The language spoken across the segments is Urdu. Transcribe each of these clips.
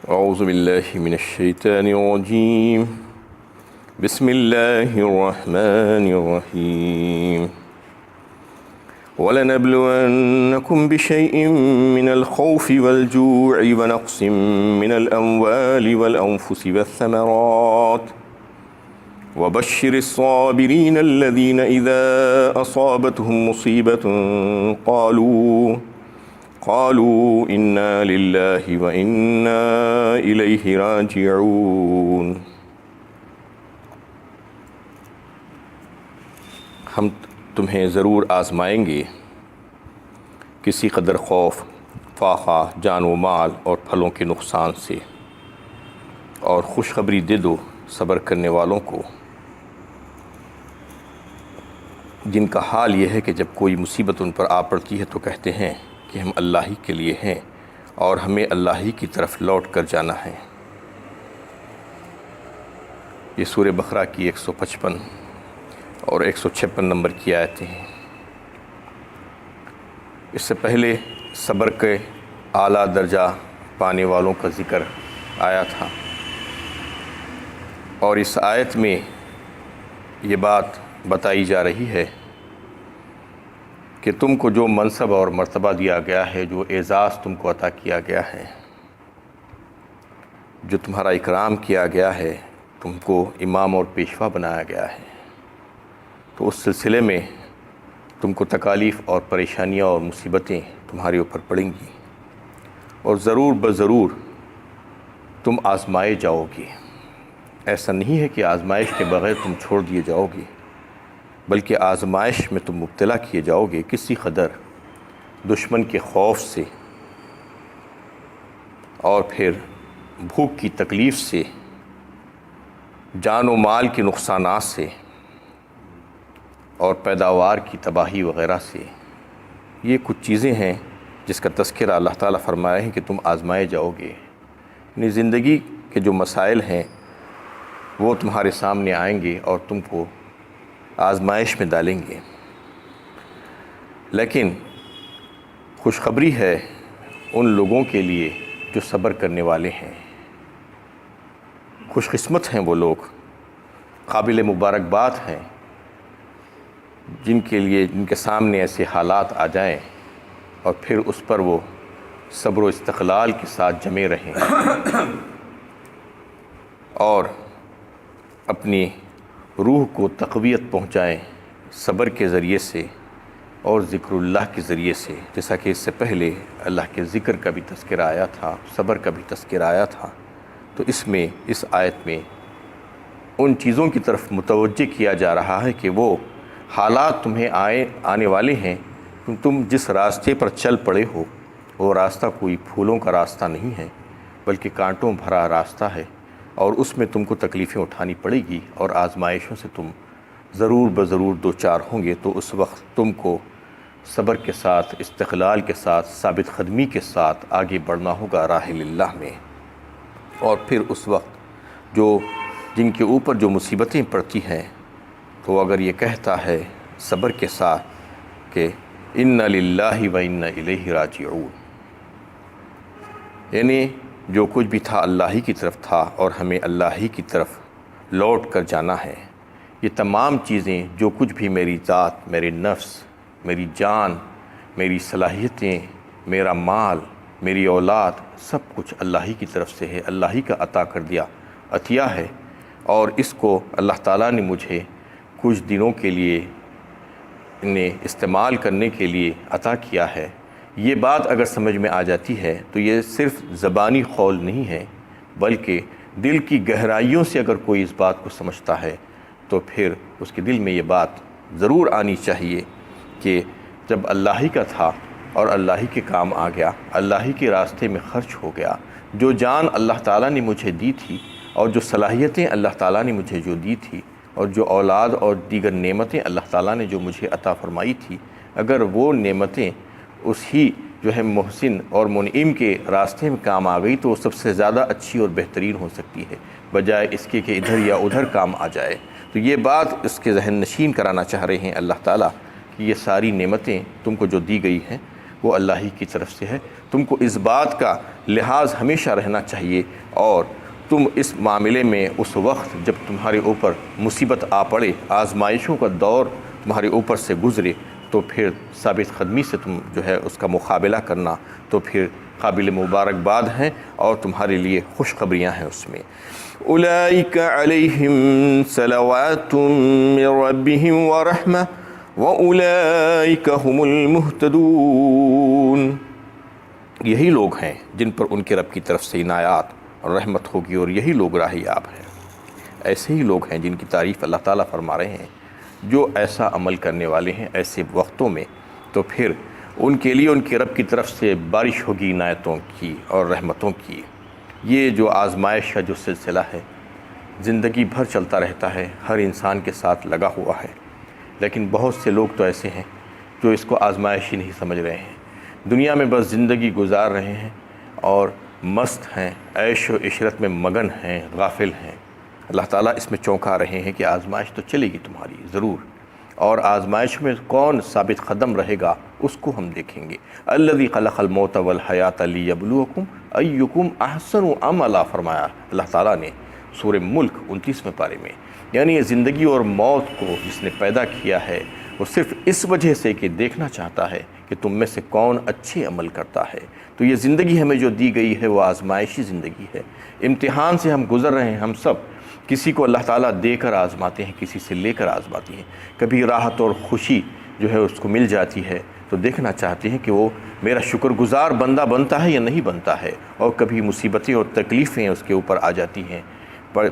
أعوذ بالله من الشيطان الرجيم. بسم الله الرحمن الرحيم. ولنبلونكم بشيء من الخوف والجوع ونقص من الأموال والأنفس والثمرات وبشر الصابرين الذين إذا أصابتهم مصيبة قالوا إنا لله وإنا إليه راجعون. ہم تمہیں ضرور آزمائیں گے کسی قدر خوف، فاقہ، جان و مال اور پھلوں کے نقصان سے، اور خوشخبری دے دو صبر کرنے والوں کو، جن کا حال یہ ہے کہ جب کوئی مصیبت ان پر آ پڑتی ہے تو کہتے ہیں کہ ہم اللہ ہی کے لیے ہیں اور ہمیں اللہ ہی کی طرف لوٹ کر جانا ہے۔ یہ سورہ بقرہ کی 155 اور 156 نمبر کی آیتیں ہیں۔ اس سے پہلے صبر کے اعلیٰ درجہ پانے والوں کا ذکر آیا تھا، اور اس آیت میں یہ بات بتائی جا رہی ہے کہ تم کو جو منصب اور مرتبہ دیا گیا ہے، جو اعزاز تم کو عطا کیا گیا ہے، جو تمہارا اکرام کیا گیا ہے، تم کو امام اور پیشوا بنایا گیا ہے، تو اس سلسلے میں تم کو تکالیف اور پریشانیاں اور مصیبتیں تمہارے اوپر پڑیں گی، اور ضرور بضرور تم آزمائے جاؤ گے۔ ایسا نہیں ہے کہ آزمائش کے بغیر تم چھوڑ دیے جاؤ گے، بلکہ آزمائش میں تم مبتلا کیے جاؤ گے کسی قدر دشمن کے خوف سے، اور پھر بھوک کی تکلیف سے، جان و مال کے نقصانات سے، اور پیداوار کی تباہی وغیرہ سے۔ یہ کچھ چیزیں ہیں جس کا تذکرہ اللہ تعالیٰ فرمایا ہے کہ تم آزمائے جاؤ گے۔ یعنی زندگی کے جو مسائل ہیں وہ تمہارے سامنے آئیں گے اور تم کو آزمائش میں ڈالیں گے، لیکن خوشخبری ہے ان لوگوں کے لیے جو صبر کرنے والے ہیں۔ خوش قسمت ہیں وہ لوگ، قابل مبارکباد ہیں جن کے سامنے ایسے حالات آ جائیں اور پھر اس پر وہ صبر و استقلال کے ساتھ جمے رہیں اور اپنی روح کو تقویت پہنچائیں صبر کے ذریعے سے اور ذکر اللہ کے ذریعے سے، جیسا کہ اس سے پہلے اللہ کے ذکر کا بھی تذکرہ آیا تھا، صبر کا بھی تذکرہ آیا تھا۔ تو اس آیت میں ان چیزوں کی طرف متوجہ کیا جا رہا ہے کہ وہ حالات تمہیں آنے والے ہیں، تم جس راستے پر چل پڑے ہو وہ راستہ کوئی پھولوں کا راستہ نہیں ہے، بلکہ کانٹوں بھرا راستہ ہے، اور اس میں تم کو تکلیفیں اٹھانی پڑے گی اور آزمائشوں سے تم ضرور بضرور دوچار ہوں گے۔ تو اس وقت تم کو صبر کے ساتھ، استقلال کے ساتھ، ثابت قدمی کے ساتھ آگے بڑھنا ہوگا راہ اللہ میں۔ اور پھر اس وقت جن کے اوپر جو مصیبتیں پڑتی ہیں تو اگر یہ کہتا ہے صبر کے ساتھ کہ اِنَّ لِلَّهِ وَإِنَّ إِلَيْهِ راجعون، یعنی جو کچھ بھی تھا اللہ ہی کی طرف تھا اور ہمیں اللہ ہی کی طرف لوٹ کر جانا ہے۔ یہ تمام چیزیں، جو کچھ بھی میری ذات، میرے نفس، میری جان، میری صلاحیتیں، میرا مال، میری اولاد، سب کچھ اللہ ہی کی طرف سے ہے، اللہ ہی کا عطا کر دیا عطیہ ہے، اور اس کو اللہ تعالیٰ نے مجھے کچھ دنوں کے لیے انہیں استعمال کرنے کے لیے عطا کیا ہے۔ یہ بات اگر سمجھ میں آ جاتی ہے تو یہ صرف زبانی قول نہیں ہے، بلکہ دل کی گہرائیوں سے اگر کوئی اس بات کو سمجھتا ہے تو پھر اس کے دل میں یہ بات ضرور آنی چاہیے کہ جب اللہ ہی کا تھا اور اللہ ہی کے کام آ گیا، اللہ ہی کے راستے میں خرچ ہو گیا، جو جان اللہ تعالیٰ نے مجھے دی تھی اور جو صلاحیتیں اللہ تعالیٰ نے مجھے جو دی تھی اور جو اولاد اور دیگر نعمتیں اللہ تعالیٰ نے جو مجھے عطا فرمائی تھی، اگر وہ نعمتیں اس ہی جو ہے محسن اور منعم کے راستے میں کام آ گئی تو وہ سب سے زیادہ اچھی اور بہترین ہو سکتی ہے، بجائے اس کے کہ ادھر یا ادھر کام آ جائے۔ تو یہ بات اس کے ذہن نشین کرانا چاہ رہے ہیں اللہ تعالیٰ کہ یہ ساری نعمتیں تم کو جو دی گئی ہیں وہ اللہ ہی کی طرف سے ہے۔ تم کو اس بات کا لحاظ ہمیشہ رہنا چاہیے، اور تم اس معاملے میں اس وقت جب تمہارے اوپر مصیبت آ پڑے، آزمائشوں کا دور تمہارے اوپر سے گزرے، تو پھر ثابت قدمی سے تم جو ہے اس کا مقابلہ کرنا تو پھر قابل مبارکباد ہیں، اور تمہارے لیے خوشخبریاں ہیں اس میں۔ اولئک علیہم صلوات من ربہم ورحمہ واولئک هم المہتدون۔ یہی لوگ ہیں جن پر ان کے رب کی طرف سے عنایات اور رحمت ہوگی، اور یہی لوگ راہ یاب ہیں۔ ایسے ہی لوگ ہیں جن کی تعریف اللہ تعالیٰ فرما رہے ہیں، جو ایسا عمل کرنے والے ہیں ایسے وقتوں میں، تو پھر ان کے لیے ان کے رب کی طرف سے بارش ہوگی عنایتوں کی اور رحمتوں کی۔ یہ جو آزمائش کا جو سلسلہ ہے زندگی بھر چلتا رہتا ہے، ہر انسان کے ساتھ لگا ہوا ہے، لیکن بہت سے لوگ تو ایسے ہیں جو اس کو آزمائش ہی نہیں سمجھ رہے ہیں، دنیا میں بس زندگی گزار رہے ہیں اور مست ہیں، عیش و عشرت میں مگن ہیں، غافل ہیں۔ اللہ تعالیٰ اس میں چونکا رہے ہیں کہ آزمائش تو چلے گی تمہاری ضرور، اور آزمائش میں کون ثابت قدم رہے گا اس کو ہم دیکھیں گے۔ الذی خلق الموت والحیات لیبلوکم ایکم احسن عملا فرمایا اللہ تعالیٰ نے سورہ ملک 29ویں پارے میں، یعنی یہ زندگی اور موت کو جس نے پیدا کیا ہے وہ صرف اس وجہ سے کہ دیکھنا چاہتا ہے کہ تم میں سے کون اچھے عمل کرتا ہے۔ تو یہ زندگی ہمیں جو دی گئی ہے وہ آزمائشی زندگی ہے، امتحان سے ہم گزر رہے ہیں۔ ہم سب کسی کو اللہ تعالیٰ دے کر آزماتے ہیں، کسی سے لے کر آزماتے ہیں۔ کبھی راحت اور خوشی جو ہے اس کو مل جاتی ہے تو دیکھنا چاہتے ہیں کہ وہ میرا شکر گزار بندہ بنتا ہے یا نہیں بنتا ہے، اور کبھی مصیبتیں اور تکلیفیں اس کے اوپر آ جاتی ہیں،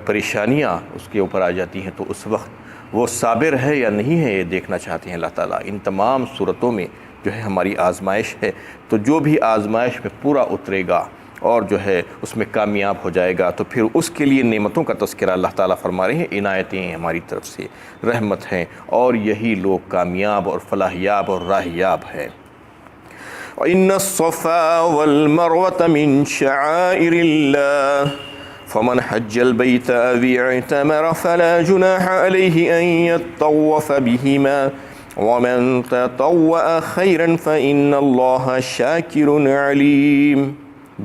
پریشانیاں اس کے اوپر آ جاتی ہیں، تو اس وقت وہ صابر ہے یا نہیں ہے یہ دیکھنا چاہتے ہیں اللہ تعالیٰ۔ ان تمام صورتوں میں جو ہے ہماری آزمائش ہے، تو جو بھی آزمائش میں پورا اترے گا اور جو ہے اس میں کامیاب ہو جائے گا تو پھر اس کے لیے نعمتوں کا تذکرہ اللہ تعالیٰ فرما رہے ہیں، عنایتیں ہیں ہماری طرف سے، رحمت ہیں، اور یہی لوگ کامیاب اور فلاح یاب اور راہ یاب ہیں۔ وَإِنَّ الصَّفَا وَالْمَرْوَةَ مِن شَعَائِرِ اللَّهِ فمن حج البيت أو اعتمر فلا جناح عليه أن يطوف بهما ومن تطوع خيرا فإن الله شاكر عليم۔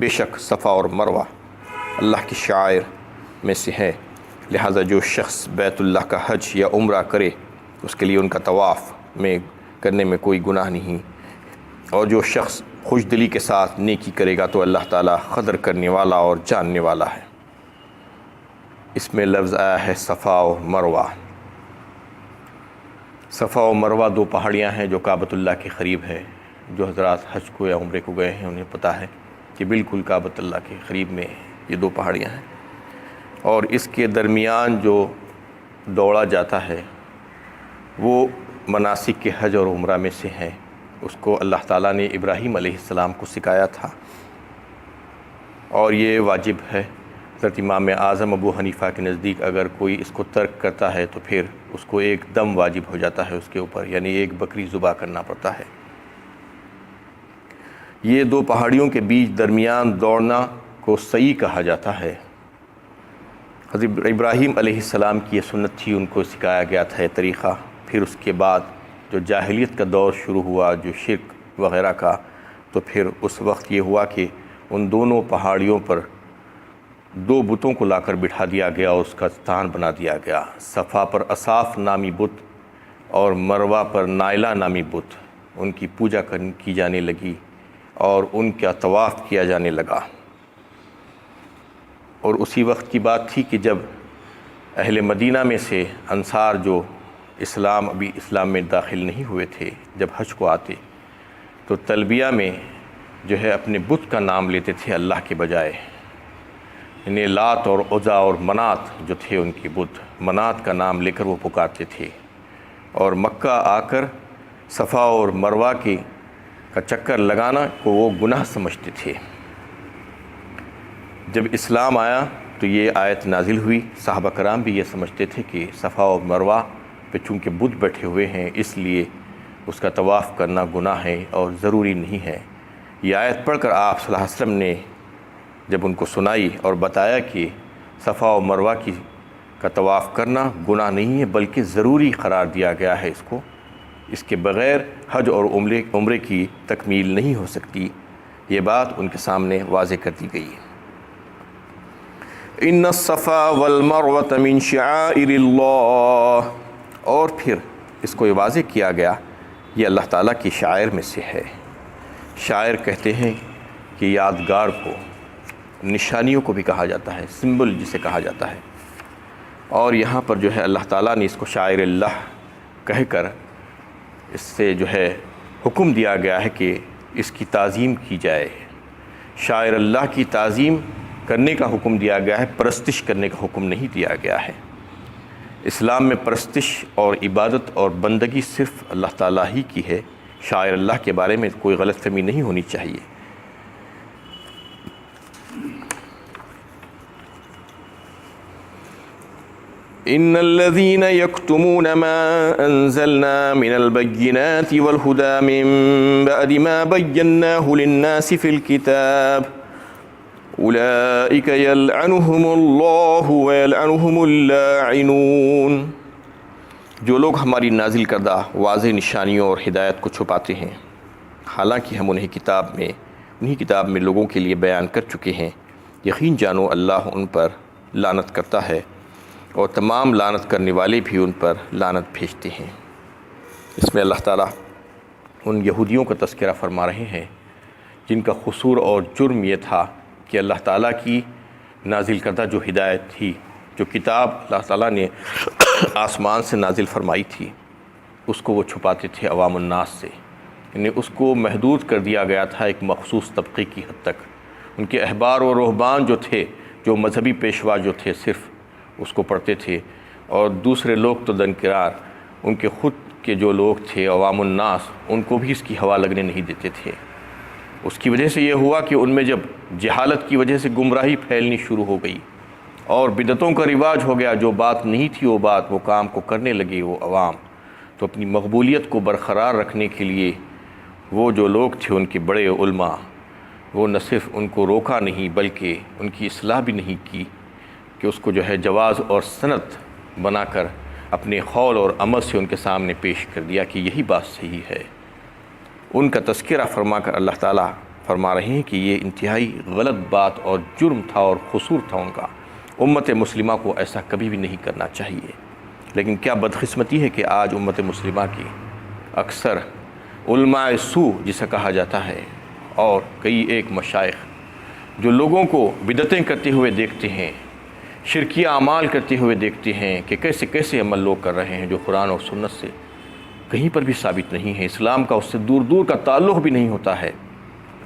بے شک صفا اور مروہ اللہ کی شعائر میں سے ہے، لہذا جو شخص بیت اللہ کا حج یا عمرہ کرے اس کے لیے ان کا طواف میں کرنے میں کوئی گناہ نہیں، اور جو شخص خوش دلی کے ساتھ نیکی کرے گا تو اللہ تعالیٰ قدر کرنے والا اور جاننے والا ہے۔ اس میں لفظ آیا ہے صفا و مروہ۔ صفا و مروہ دو پہاڑیاں ہیں جو کعبۃ اللہ کے قریب ہے۔ جو حضرات حج کو یا عمرے کو گئے ہیں انہیں پتہ ہے کہ بالکل کعبۃ اللہ کے قریب میں یہ دو پہاڑیاں ہیں، اور اس کے درمیان جو دوڑا جاتا ہے وہ مناسک کے حج اور عمرہ میں سے ہیں۔ اس کو اللہ تعالیٰ نے ابراہیم علیہ السلام کو سکھایا تھا، اور یہ واجب ہے۔ حضرت امام اعظم ابو حنیفہ کے نزدیک اگر کوئی اس کو ترک کرتا ہے تو پھر اس کو ایک دم واجب ہو جاتا ہے اس کے اوپر، یعنی ایک بکری ذبح کرنا پڑتا ہے۔ یہ دو پہاڑیوں کے بیچ درمیان دوڑنا کو سعی کہا جاتا ہے۔ حضرت ابراہیم علیہ السلام کی یہ سنت تھی، ان کو سکھایا گیا تھا یہ طریقہ۔ پھر اس کے بعد جو جاہلیت کا دور شروع ہوا، جو شرک وغیرہ کا، تو پھر اس وقت یہ ہوا کہ ان دونوں پہاڑیوں پر دو بتوں کو لا کر بٹھا دیا گیا، اس کا استھان بنا دیا گیا۔ صفا پر اصاف نامی بت اور مروہ پر نائلہ نامی بت، ان کی پوجا کی جانے لگی اور ان کا طواف کیا جانے لگا۔ اور اسی وقت کی بات تھی کہ جب اہل مدینہ میں سے انصار جو ابھی اسلام میں داخل نہیں ہوئے تھے، جب حج کو آتے تو تلبیہ میں جو ہے اپنے بت کا نام لیتے تھے اللہ کے بجائے، انہیں لات اور عزا اور منات جو تھے ان کی بت، منات کا نام لے کر وہ پکارتے تھے، اور مکہ آ کر صفا اور مروہ کا چکر لگانا کو وہ گناہ سمجھتے تھے۔ جب اسلام آیا تو یہ آیت نازل ہوئی، صحابہ کرام بھی یہ سمجھتے تھے کہ صفا اور مروہ پہ چونکہ بت بیٹھے ہوئے ہیں اس لیے اس کا طواف کرنا گناہ ہے اور ضروری نہیں ہے۔ یہ آیت پڑھ کر آپ صلی اللہ علیہ وسلم نے جب ان کو سنائی اور بتایا کہ صفا و مروہ کا طواف کرنا گناہ نہیں ہے بلکہ ضروری قرار دیا گیا ہے اس کو، اس کے بغیر حج اور عمرے کی تکمیل نہیں ہو سکتی۔ یہ بات ان کے سامنے واضح کر دی گئی۔ ان الصفا والمروۃ من شعائر اللہ، اور پھر اس کو یہ واضح کیا گیا یہ اللہ تعالیٰ کی شعائر میں سے ہے۔ شاعر کہتے ہیں کہ یادگار کو، نشانیوں کو بھی کہا جاتا ہے، سمبل جسے کہا جاتا ہے، اور یہاں پر جو ہے اللہ تعالیٰ نے اس کو شاعر اللہ کہہ کر اس سے جو ہے حکم دیا گیا ہے کہ اس کی تعظیم کی جائے۔ شاعر اللہ کی تعظیم کرنے کا حکم دیا گیا ہے، پرستش کرنے کا حکم نہیں دیا گیا ہے۔ اسلام میں پرستش اور عبادت اور بندگی صرف اللہ تعالیٰ ہی کی ہے۔ شاعر اللہ کے بارے میں کوئی غلط فہمی نہیں ہونی چاہیے۔ ان الذين يكتمون ما انزلنا من البينات والهدى من بعد ما بيناه للناس في الكتاب اولئك يلعنهم الله ويلعنهم اللاعنون، جو لوگ ہماری نازل کردہ واضح نشانیوں اور ہدایت کو چھپاتے ہیں، حالانکہ ہم انہی کتاب میں لوگوں کے لیے بیان کر چکے ہیں، یقین جانو اللہ ان پر لعنت کرتا ہے اور تمام لعنت کرنے والے بھی ان پر لعنت بھیجتے ہیں۔ اس میں اللہ تعالیٰ ان یہودیوں کا تذکرہ فرما رہے ہیں جن کا قصور اور جرم یہ تھا کہ اللہ تعالیٰ کی نازل کردہ جو ہدایت تھی، جو کتاب اللہ تعالیٰ نے آسمان سے نازل فرمائی تھی، اس کو وہ چھپاتے تھے عوام الناس سے، یعنی اس کو محدود کر دیا گیا تھا ایک مخصوص طبقے کی حد تک۔ ان کے احبار و رہبان جو تھے، جو مذہبی پیشوا جو تھے، صرف اس کو پڑھتے تھے، اور دوسرے لوگ تو درکنار ان کے خود کے جو لوگ تھے عوام الناس، ان کو بھی اس کی ہوا لگنے نہیں دیتے تھے۔ اس کی وجہ سے یہ ہوا کہ ان میں جب جہالت کی وجہ سے گمراہی پھیلنی شروع ہو گئی اور بدعتوں کا رواج ہو گیا، جو بات نہیں تھی وہ بات، وہ کام کو کرنے لگے وہ عوام، تو اپنی مقبولیت کو برقرار رکھنے کے لیے وہ جو لوگ تھے ان کے بڑے علماء، وہ نہ صرف ان کو روکا نہیں بلکہ ان کی اصلاح بھی نہیں کی کہ اس کو جو ہے جواز اور سنت بنا کر اپنے قول اور عمل سے ان کے سامنے پیش کر دیا کہ یہی بات صحیح ہے۔ ان کا تذکرہ فرما کر اللہ تعالیٰ فرما رہے ہیں کہ یہ انتہائی غلط بات اور جرم تھا اور قصور تھا ان کا، امت مسلمہ کو ایسا کبھی بھی نہیں کرنا چاہیے۔ لیکن کیا بدقسمتی ہے کہ آج امت مسلمہ کی اکثر علماء سو جسے کہا جاتا ہے، اور کئی ایک مشائخ جو لوگوں کو بدعتیں کرتے ہوئے دیکھتے ہیں، شرکیہ اعمال کرتے ہوئے دیکھتے ہیں کہ کیسے کیسے عمل لوگ کر رہے ہیں جو قرآن اور سنت سے کہیں پر بھی ثابت نہیں ہے، اسلام کا اس سے دور دور کا تعلق بھی نہیں ہوتا ہے۔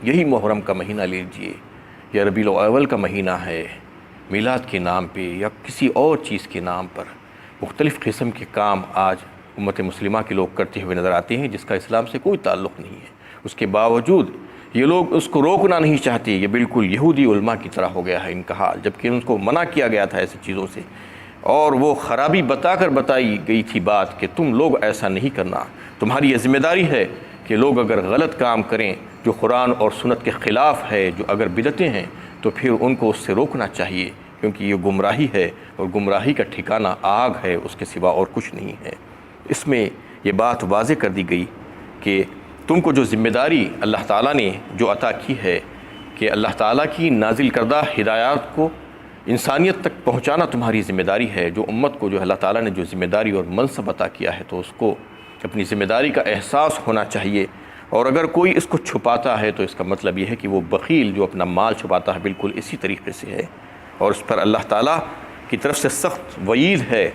یہی محرم کا مہینہ لیجئے یا ربیع الاول کا مہینہ ہے، میلاد کے نام پہ یا کسی اور چیز کے نام پر مختلف قسم کے کام آج امت مسلمہ کے لوگ کرتے ہوئے نظر آتے ہیں جس کا اسلام سے کوئی تعلق نہیں ہے۔ اس کے باوجود یہ لوگ اس کو روکنا نہیں چاہتے۔ یہ بالکل یہودی علماء کی طرح ہو گیا ہے ان کا حال، جبکہ ان کو منع کیا گیا تھا ایسی چیزوں سے، اور وہ خرابی بتا کر بتائی گئی تھی بات کہ تم لوگ ایسا نہیں کرنا، تمہاری یہ ذمہ داری ہے کہ لوگ اگر غلط کام کریں جو قرآن اور سنت کے خلاف ہے، جو اگر بدعتیں ہیں، تو پھر ان کو اس سے روکنا چاہیے، کیونکہ یہ گمراہی ہے اور گمراہی کا ٹھکانہ آگ ہے، اس کے سوا اور کچھ نہیں ہے۔ اس میں یہ بات واضح کر دی گئی کہ تم کو جو ذمہ داری اللہ تعالیٰ نے جو عطا کی ہے کہ اللہ تعالیٰ کی نازل کردہ ہدایات کو انسانیت تک پہنچانا تمہاری ذمہ داری ہے۔ جو امت کو جو اللہ تعالیٰ نے جو ذمہ داری اور منصب عطا کیا ہے، تو اس کو اپنی ذمہ داری کا احساس ہونا چاہیے، اور اگر کوئی اس کو چھپاتا ہے تو اس کا مطلب یہ ہے کہ وہ بخیل جو اپنا مال چھپاتا ہے بالکل اسی طریقے سے ہے، اور اس پر اللہ تعالیٰ کی طرف سے سخت وعید ہے۔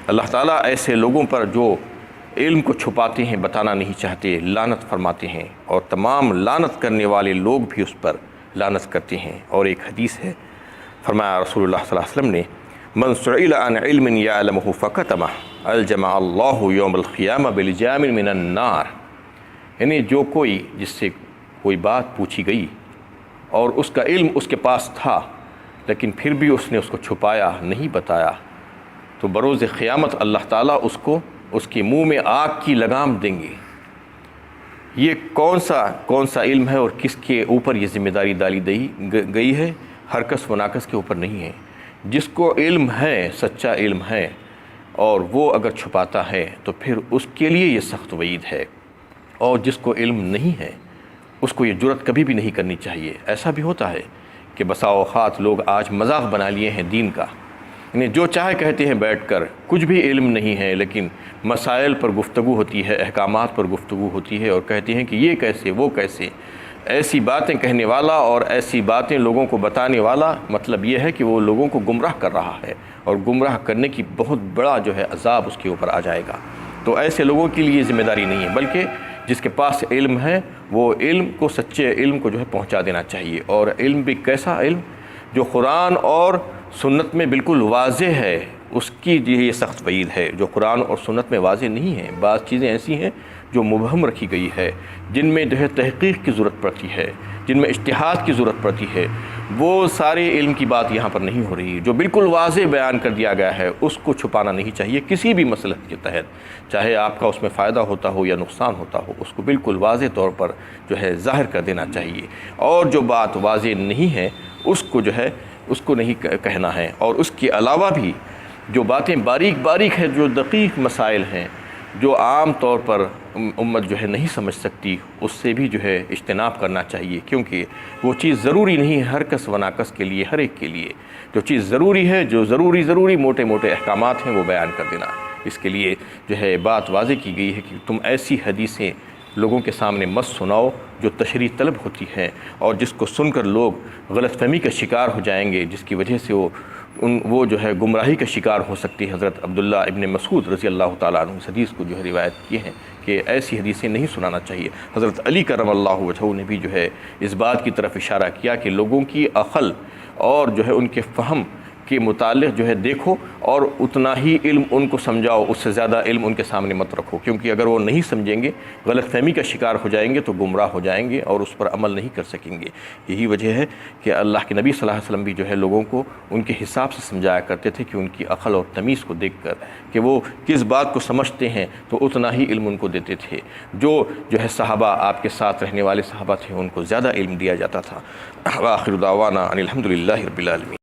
اللہ تعالیٰ ایسے لوگوں پر جو علم کو چھپاتے ہیں، بتانا نہیں چاہتے، لعنت فرماتے ہیں، اور تمام لعنت کرنے والے لوگ بھی اس پر لعنت کرتے ہیں۔ اور ایک حدیث ہے، فرمایا رسول اللہ صلی اللہ علیہ وسلم نے، من سئل عن علم یعلمہ فکتمہ الجمع اللہ یوم القیامہ بلجام من النار، یعنی جو کوئی جس سے کوئی بات پوچھی گئی اور اس کا علم اس کے پاس تھا لیکن پھر بھی اس نے اس کو چھپایا، نہیں بتایا، تو بروز قیامت اللہ تعالیٰ اس کو اس کے منہ میں آگ کی لگام دیں گے۔ یہ کون سا علم ہے اور کس کے اوپر یہ ذمہ داری ڈالی گئی ہے؟ ہر کس و ناکس کے اوپر نہیں ہے۔ جس کو علم ہے، سچا علم ہے، اور وہ اگر چھپاتا ہے تو پھر اس کے لیے یہ سخت وعید ہے، اور جس کو علم نہیں ہے اس کو یہ جرت کبھی بھی نہیں کرنی چاہیے۔ ایسا بھی ہوتا ہے کہ بسا اوقات لوگ آج مذاق بنا لیے ہیں دین کا، یعنی جو چاہے کہتے ہیں بیٹھ کر، کچھ بھی علم نہیں ہے لیکن مسائل پر گفتگو ہوتی ہے، احکامات پر گفتگو ہوتی ہے، اور کہتے ہیں کہ یہ کیسے وہ کیسے، ایسی باتیں کہنے والا اور ایسی باتیں لوگوں کو بتانے والا، مطلب یہ ہے کہ وہ لوگوں کو گمراہ کر رہا ہے، اور گمراہ کرنے کی بہت بڑا جو ہے عذاب اس کے اوپر آ جائے گا۔ تو ایسے لوگوں کے لیے ذمہ داری نہیں ہے، بلکہ جس کے پاس علم ہے وہ علم کو، سچے علم کو جو ہے پہنچا دینا چاہیے، اور علم بھی کیسا علم جو قرآن اور سنت میں بالکل واضح ہے، اس کی یہ سخت وعید ہے۔ جو قرآن اور سنت میں واضح نہیں ہے، بعض چیزیں ایسی ہیں جو مبہم رکھی گئی ہے، جن میں جو ہے تحقیق کی ضرورت پڑتی ہے، جن میں اجتہاد کی ضرورت پڑتی ہے، وہ سارے علم کی بات یہاں پر نہیں ہو رہی۔ جو بالکل واضح بیان کر دیا گیا ہے اس کو چھپانا نہیں چاہیے کسی بھی مسلک کے تحت، چاہے آپ کا اس میں فائدہ ہوتا ہو یا نقصان ہوتا ہو، اس کو بالکل واضح طور پر جو ہے ظاہر کر دینا چاہیے، اور جو بات واضح نہیں ہے اس کو جو ہے اس کو نہیں کہنا ہے۔ اور اس کے علاوہ بھی جو باتیں باریک باریک ہیں، جو دقیق مسائل ہیں، جو عام طور پر امت جو ہے نہیں سمجھ سکتی، اس سے بھی جو ہے اجتناب کرنا چاہیے، کیونکہ وہ چیز ضروری نہیں ہے ہر کس و ناقص کے لیے، ہر ایک کے لیے۔ جو چیز ضروری ہے، جو ضروری موٹے موٹے احکامات ہیں، وہ بیان کر دینا۔ اس کے لیے جو ہے بات واضح کی گئی ہے کہ تم ایسی حدیثیں لوگوں کے سامنے مت سناؤ جو تشریح طلب ہوتی ہیں، اور جس کو سن کر لوگ غلط فہمی کا شکار ہو جائیں گے، جس کی وجہ سے وہ جو ہے گمراہی کا شکار ہو سکتی ہے۔ حضرت عبداللہ ابن مسعود رضی اللہ تعالیٰ عنہ اس حدیث کو جو ہے روایت کی ہیں کہ ایسی حدیثیں نہیں سنانا چاہیے۔ حضرت علی کرم اللہ وجہہ نے بھی جو ہے اس بات کی طرف اشارہ کیا کہ لوگوں کی عقل اور جو ہے ان کے فہم کے متعلق جو ہے دیکھو، اور اتنا ہی علم ان کو سمجھاؤ، اس سے زیادہ علم ان کے سامنے مت رکھو، کیونکہ اگر وہ نہیں سمجھیں گے، غلط فہمی کا شکار ہو جائیں گے تو گمراہ ہو جائیں گے اور اس پر عمل نہیں کر سکیں گے۔ یہی وجہ ہے کہ اللہ کے نبی صلی اللہ علیہ وسلم بھی جو ہے لوگوں کو ان کے حساب سے سمجھایا کرتے تھے، کہ ان کی عقل اور تمیز کو دیکھ کر کہ وہ کس بات کو سمجھتے ہیں تو اتنا ہی علم ان کو دیتے تھے۔ جو ہے صحابہ، آپ کے ساتھ رہنے والے صحابہ تھے، ان کو زیادہ علم دیا جاتا تھا۔ وآخر دعوانا ان الحمد للہ رب العالمین۔